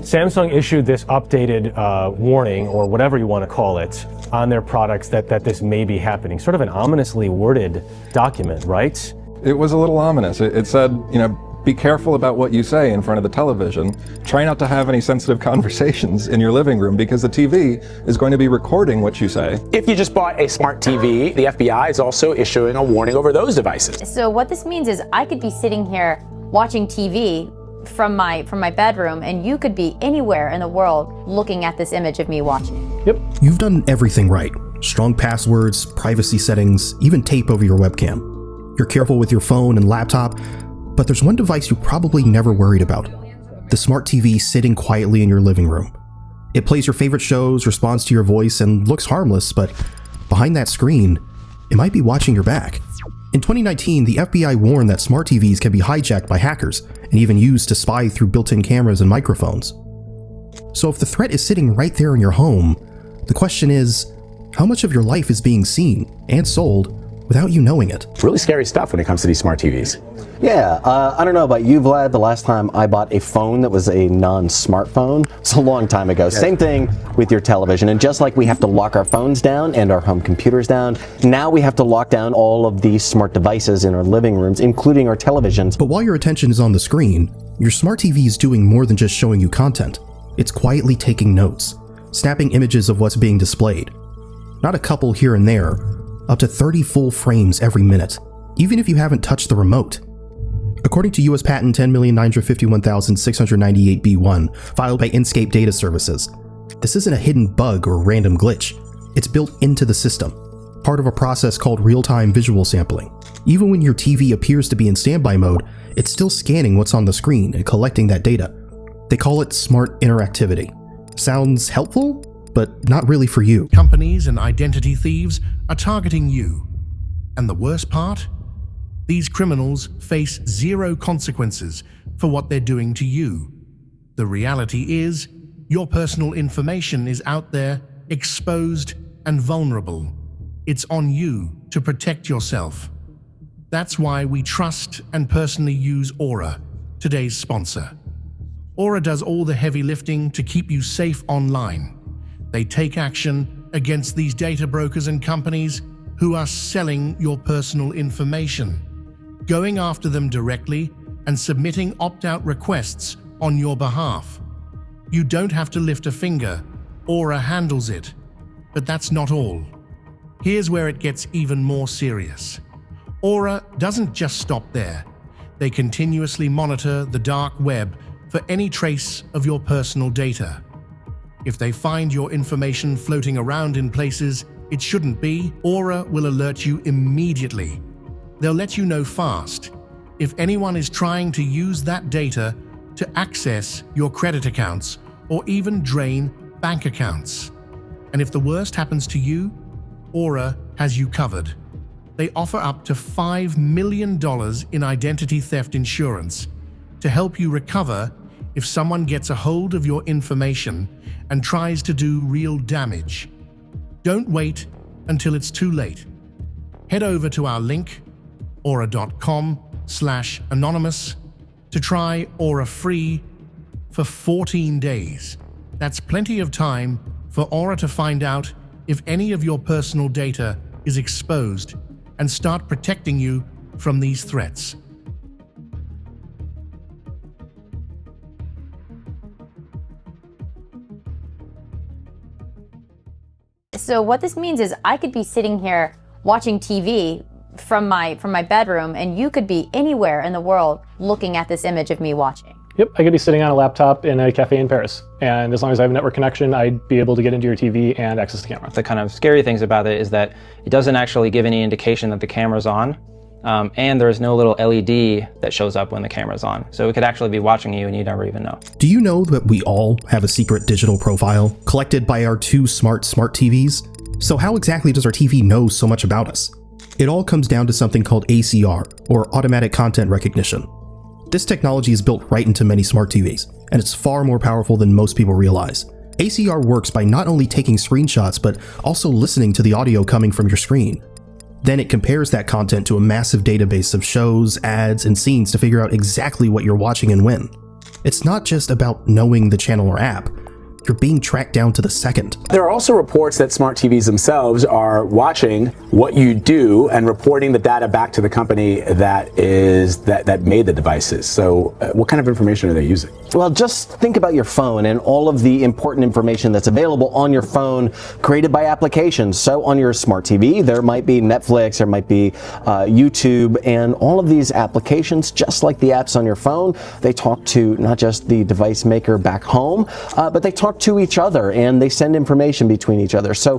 Samsung issued this updated warning, or whatever you want to call it, on their products that this may be happening. Sort of an ominously worded document, right? It was a little ominous. It said, you know, be careful about what you say in front of the television. Try not to have any sensitive conversations in your living room because the TV is going to be recording what you say. If you just bought a smart TV, the FBI is also issuing a warning over those devices. So what this means is I could be sitting here watching TV from my bedroom, and you could be anywhere in the world looking at this image of me watching. Yep. You've done everything right. Strong passwords, privacy settings, even tape over your webcam. You're careful with your phone and laptop, but there's one device you probably never worried about. The smart TV sitting quietly in your living room. It plays your favorite shows, responds to your voice, and looks harmless, but behind that screen, it might be watching your back. In 2019, the FBI warned that smart TVs can be hijacked by hackers and even used to spy through built-in cameras and microphones. So if the threat is sitting right there in your home, the question is, how much of your life is being seen and sold without you knowing it? Really scary stuff when it comes to these smart TVs. Yeah, I don't know about you, Vlad. The last time I bought a phone that was a non-smartphone, it's a long time ago. Yeah. Same thing with your television. And just like we have to lock our phones down and our home computers down, now we have to lock down all of these smart devices in our living rooms, including our televisions. But while your attention is on the screen, your smart TV is doing more than just showing you content. It's quietly taking notes, snapping images of what's being displayed. Not a couple here and there, up to 30 full frames every minute, even if you haven't touched the remote. According to US Patent 10,951,698b1, filed by Inkscape Data Services, this isn't a hidden bug or random glitch. It's built into the system, part of a process called real-time visual sampling. Even when your TV appears to be in standby mode, it's still scanning what's on the screen and collecting that data. They call it smart interactivity. Sounds helpful, but not really for you. Companies and identity thieves are targeting you. And the worst part? These criminals face zero consequences for what they're doing to you. The reality is, your personal information is out there, exposed and vulnerable. It's on you to protect yourself. That's why we trust and personally use Aura, today's sponsor. Aura does all the heavy lifting to keep you safe online. They take action against these data brokers and companies who are selling your personal information, going after them directly and submitting opt-out requests on your behalf. You don't have to lift a finger. Aura handles it. But that's not all. Here's where it gets even more serious. Aura doesn't just stop there. They continuously monitor the dark web for any trace of your personal data. If they find your information floating around in places it shouldn't be, Aura will alert you immediately. They'll let you know fast if anyone is trying to use that data to access your credit accounts or even drain bank accounts. And if the worst happens to you, Aura has you covered. They offer up to $5 million in identity theft insurance to help you recover if someone gets a hold of your information and tries to do real damage. Don't wait until it's too late. Head over to our link, aura.com/anonymous, to try Aura free for 14 days. That's plenty of time for Aura to find out if any of your personal data is exposed and start protecting you from these threats. So what this means is I could be sitting here watching TV from my bedroom, and you could be anywhere in the world looking at this image of me watching. Yep, I could be sitting on a laptop in a cafe in Paris, and as long as I have a network connection, I'd be able to get into your TV and access the camera. The kind of scary things about it is that it doesn't actually give any indication that the camera's on, and there's no little LED that shows up when the camera's on. So it could actually be watching you and you never even know. Do you know that we all have a secret digital profile collected by our two smart TVs? So how exactly does our TV know so much about us? It all comes down to something called ACR, or Automatic Content Recognition. This technology is built right into many smart TVs, and it's far more powerful than most people realize. ACR works by not only taking screenshots, but also listening to the audio coming from your screen. Then it compares that content to a massive database of shows, ads, and scenes to figure out exactly what you're watching and when. It's not just about knowing the channel or app. You're being tracked down to the second. There are also reports that smart TVs themselves are watching what you do and reporting the data back to the company that made the devices. So what kind of information are they using? Well, just think about your phone and all of the important information that's available on your phone created by applications. So on your smart TV, there might be Netflix, there might be YouTube, and all of these applications, just like the apps on your phone, they talk to not just the device maker back home, but they talk to each other and they send information between each other. So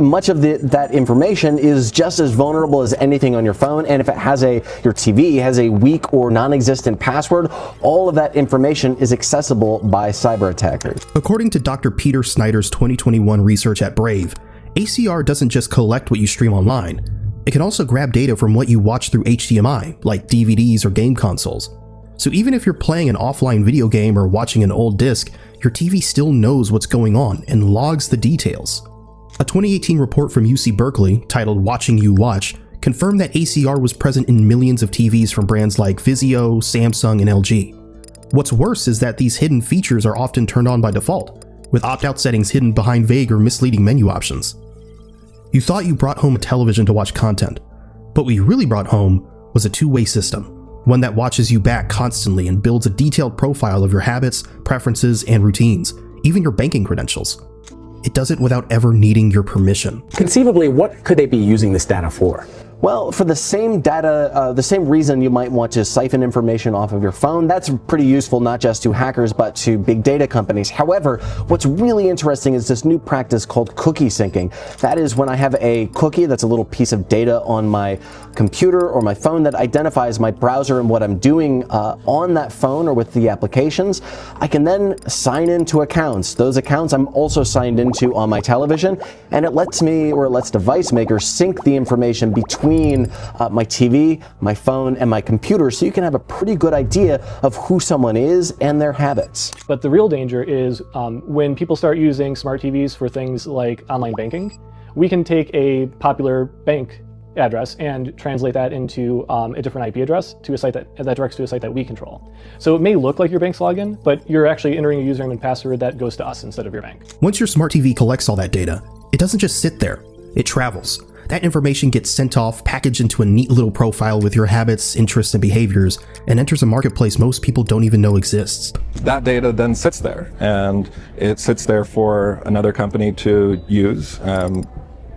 much of that information is just as vulnerable as anything on your phone, and if it has your TV has a weak or non-existent password, all of that information is accessible by cyber attackers. According to Dr. Peter Snyder's 2021 research at Brave, ACR doesn't just collect what you stream online. It can also grab data from what you watch through HDMI, like DVDs or game consoles. So even if you're playing an offline video game or watching an old disc, your TV still knows what's going on and logs the details. A 2018 report from UC Berkeley, titled Watching You Watch, confirmed that ACR was present in millions of TVs from brands like Vizio, Samsung, and LG. What's worse is that these hidden features are often turned on by default, with opt-out settings hidden behind vague or misleading menu options. You thought you brought home a television to watch content, but what you really brought home was a two-way system, one that watches you back constantly and builds a detailed profile of your habits, preferences, and routines, even your banking credentials. It does it without ever needing your permission. Conceivably, what could they be using this data for? Well, for the same data, the same reason you might want to siphon information off of your phone, that's pretty useful not just to hackers but to big data companies. However, what's really interesting is this new practice called cookie syncing. That is when I have a cookie that's a little piece of data on my computer or my phone that identifies my browser and what I'm doing on that phone or with the applications. I can then sign into accounts. Those accounts I'm also signed into on my television, and it lets me, or it lets device makers sync the information between my TV, my phone, and my computer, so you can have a pretty good idea of who someone is and their habits. But the real danger is when people start using smart TVs for things like online banking, we can take a popular bank address and translate that into a different IP address to a site that directs to a site that we control. So it may look like your bank's login, but you're actually entering a username and password that goes to us instead of your bank. Once your smart TV collects all that data, it doesn't just sit there, it travels. That information gets sent off, packaged into a neat little profile with your habits, interests, and behaviors, and enters a marketplace most people don't even know exists. That data then sits there, and it sits there for another company to use,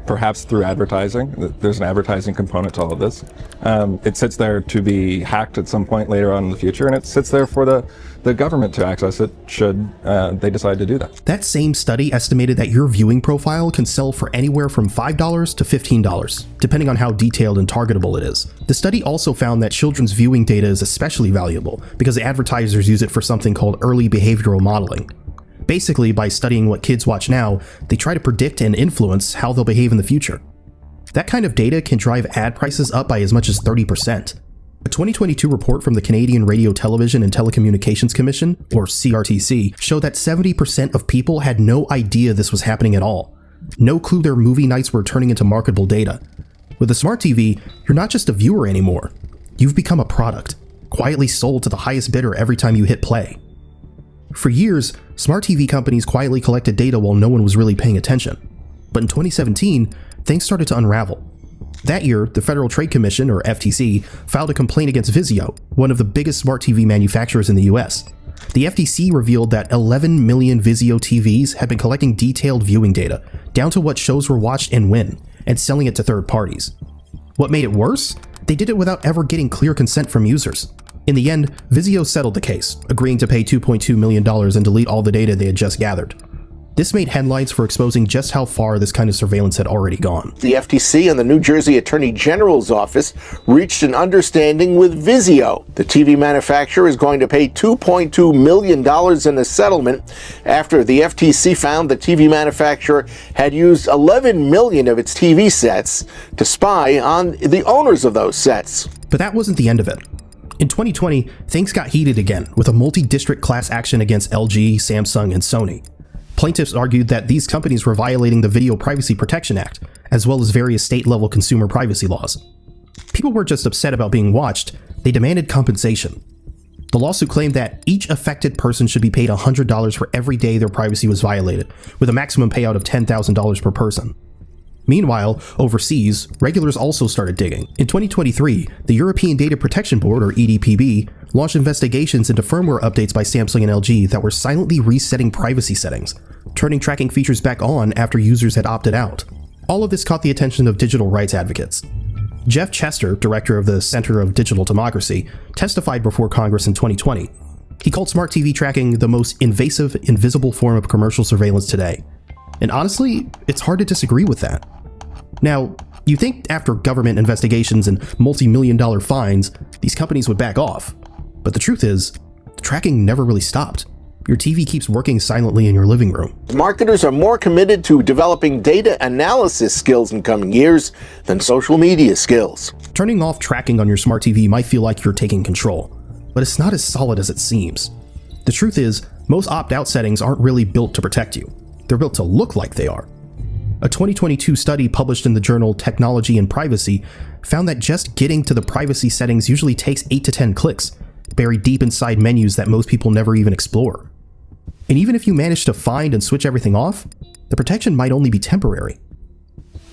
perhaps through advertising. There's an advertising component to all of this. It sits there to be hacked at some point later on in the future, and it sits there for the government to access it should they decide to do that. That same study estimated that your viewing profile can sell for anywhere from $5 to $15, depending on how detailed and targetable it is. The study also found that children's viewing data is especially valuable because advertisers use it for something called early behavioral modeling. Basically, by studying what kids watch now, they try to predict and influence how they'll behave in the future. That kind of data can drive ad prices up by as much as 30%. A 2022 report from the Canadian Radio, Television and Telecommunications Commission, or CRTC, showed that 70% of people had no idea this was happening at all. No clue their movie nights were turning into marketable data. With a smart TV, you're not just a viewer anymore. You've become a product, quietly sold to the highest bidder every time you hit play. For years, smart TV companies quietly collected data while no one was really paying attention. But in 2017, things started to unravel. That year, the Federal Trade Commission, or FTC, filed a complaint against Vizio, one of the biggest smart TV manufacturers in the US. The FTC revealed that 11 million Vizio TVs had been collecting detailed viewing data, down to what shows were watched and when, and selling it to third parties. What made it worse? They did it without ever getting clear consent from users. In the end, Vizio settled the case, agreeing to pay $2.2 million and delete all the data they had just gathered. This made headlines for exposing just how far this kind of surveillance had already gone. The FTC and the New Jersey Attorney General's office reached an understanding with Vizio. The TV manufacturer is going to pay $2.2 million in a settlement after the FTC found the TV manufacturer had used 11 million of its TV sets to spy on the owners of those sets. But that wasn't the end of it. In 2020, things got heated again with a multi-district class action against LG, Samsung, and Sony. Plaintiffs argued that these companies were violating the Video Privacy Protection Act, as well as various state-level consumer privacy laws. People weren't just upset about being watched, they demanded compensation. The lawsuit claimed that each affected person should be paid $100 for every day their privacy was violated, with a maximum payout of $10,000 per person. Meanwhile, overseas, regulators also started digging. In 2023, the European Data Protection Board, or EDPB, launched investigations into firmware updates by Samsung and LG that were silently resetting privacy settings, turning tracking features back on after users had opted out. All of this caught the attention of digital rights advocates. Jeff Chester, director of the Center of Digital Democracy, testified before Congress in 2020. He called smart TV tracking the most invasive, invisible form of commercial surveillance today. And honestly, it's hard to disagree with that. Now, you think after government investigations and multi-million-dollar fines, these companies would back off. But the truth is, the tracking never really stopped. Your TV keeps working silently in your living room. Marketers are more committed to developing data analysis skills in coming years than social media skills. Turning off tracking on your smart TV might feel like you're taking control, but it's not as solid as it seems. The truth is, most opt-out settings aren't really built to protect you. They're built to look like they are. A 2022 study published in the journal Technology and Privacy found that just getting to the privacy settings usually takes 8 to 10 clicks, buried deep inside menus that most people never even explore. And even if you manage to find and switch everything off, the protection might only be temporary.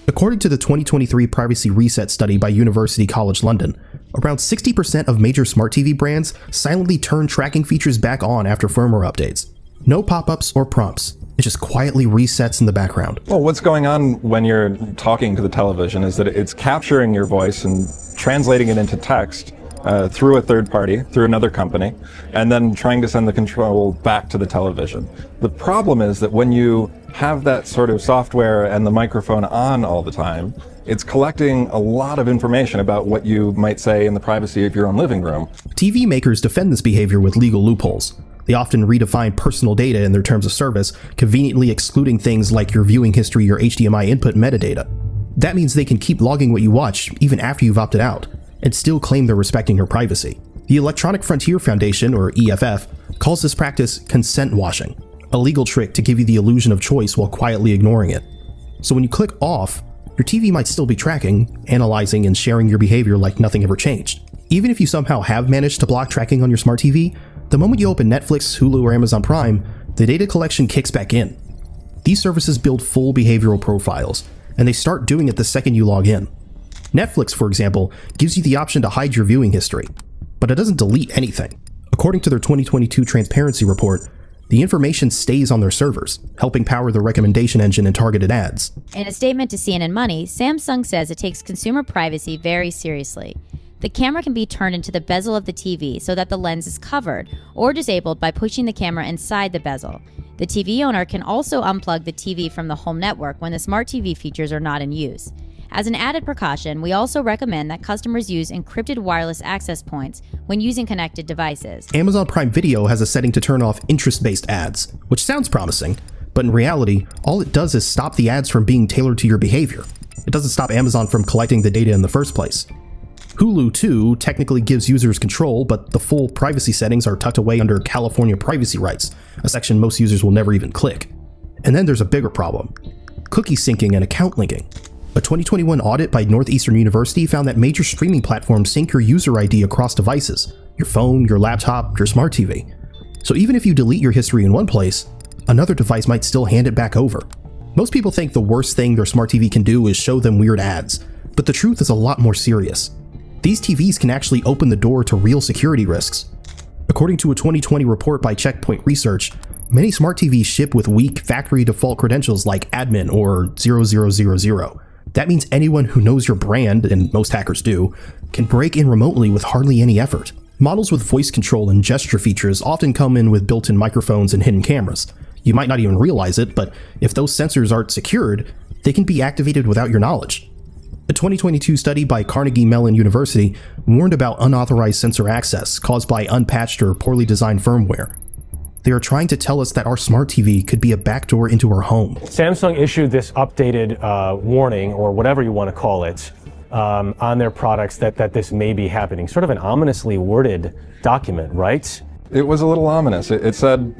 According to the 2023 Privacy Reset study by University College London, around 60% of major smart TV brands silently turn tracking features back on after firmware updates. No pop-ups or prompts. It just quietly resets in the background. Well, what's going on when you're talking to the television is that it's capturing your voice and translating it into text through a third party, through another company, and then trying to send the control back to the television. The problem is that when you have that sort of software and the microphone on all the time, it's collecting a lot of information about what you might say in the privacy of your own living room. TV makers defend this behavior with legal loopholes. They often redefine personal data in their terms of service, conveniently excluding things like your viewing history or HDMI input metadata. That means they can keep logging what you watch even after you've opted out, and still claim they're respecting your privacy. The Electronic Frontier Foundation, or EFF, calls this practice consent washing, a legal trick to give you the illusion of choice while quietly ignoring it. So when you click off, your TV might still be tracking, analyzing, and sharing your behavior like nothing ever changed. Even if you somehow have managed to block tracking on your smart TV, the moment you open Netflix, Hulu, or Amazon Prime, the data collection kicks back in. These services build full behavioral profiles, and they start doing it the second you log in. Netflix, for example, gives you the option to hide your viewing history, but it doesn't delete anything. According to their 2022 transparency report, the information stays on their servers, helping power their recommendation engine and targeted ads. In a statement to CNN Money, Samsung says it takes consumer privacy very seriously. The camera can be turned into the bezel of the TV so that the lens is covered or disabled by pushing the camera inside the bezel. The TV owner can also unplug the TV from the home network when the smart TV features are not in use. As an added precaution, we also recommend that customers use encrypted wireless access points when using connected devices. Amazon Prime Video has a setting to turn off interest-based ads, which sounds promising, but in reality, all it does is stop the ads from being tailored to your behavior. It doesn't stop Amazon from collecting the data in the first place. Hulu, too, technically gives users control, but the full privacy settings are tucked away under California privacy rights, a section most users will never even click. And then there's a bigger problem: cookie syncing and account linking. A 2021 audit by Northeastern University found that major streaming platforms sync your user ID across devices: your phone, your laptop, your smart TV. So even if you delete your history in one place, another device might still hand it back over. Most people think the worst thing their smart TV can do is show them weird ads, but the truth is a lot more serious. These TVs can actually open the door to real security risks. According to a 2020 report by Checkpoint Research, many smart TVs ship with weak factory default credentials like admin or 0000. That means anyone who knows your brand, and most hackers do, can break in remotely with hardly any effort. Models with voice control and gesture features often come in with built-in microphones and hidden cameras. You might not even realize it, but if those sensors aren't secured, they can be activated without your knowledge. A 2022 study by Carnegie Mellon University warned about unauthorized sensor access caused by unpatched or poorly designed firmware. They are trying to tell us that our smart TV could be a backdoor into our home. Samsung issued this updated warning, or whatever you want to call it, on their products that this may be happening. Sort of an ominously worded document, right? It was a little ominous. It said,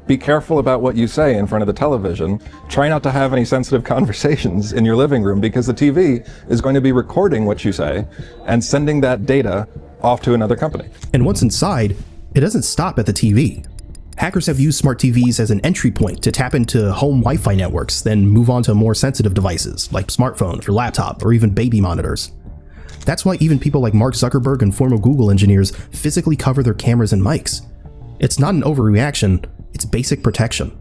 be careful about what you say in front of the television. Try not to have any sensitive conversations in your living room, because the TV is going to be recording what you say and sending that data off to another company. And once inside, It doesn't stop at the TV. Hackers have used smart TVs as an entry point to tap into home Wi-Fi networks, then move on to more sensitive devices like smartphones or laptop or even baby monitors. That's why even people like Mark Zuckerberg and former Google engineers physically cover their cameras and mics. It's not an overreaction, it's basic protection.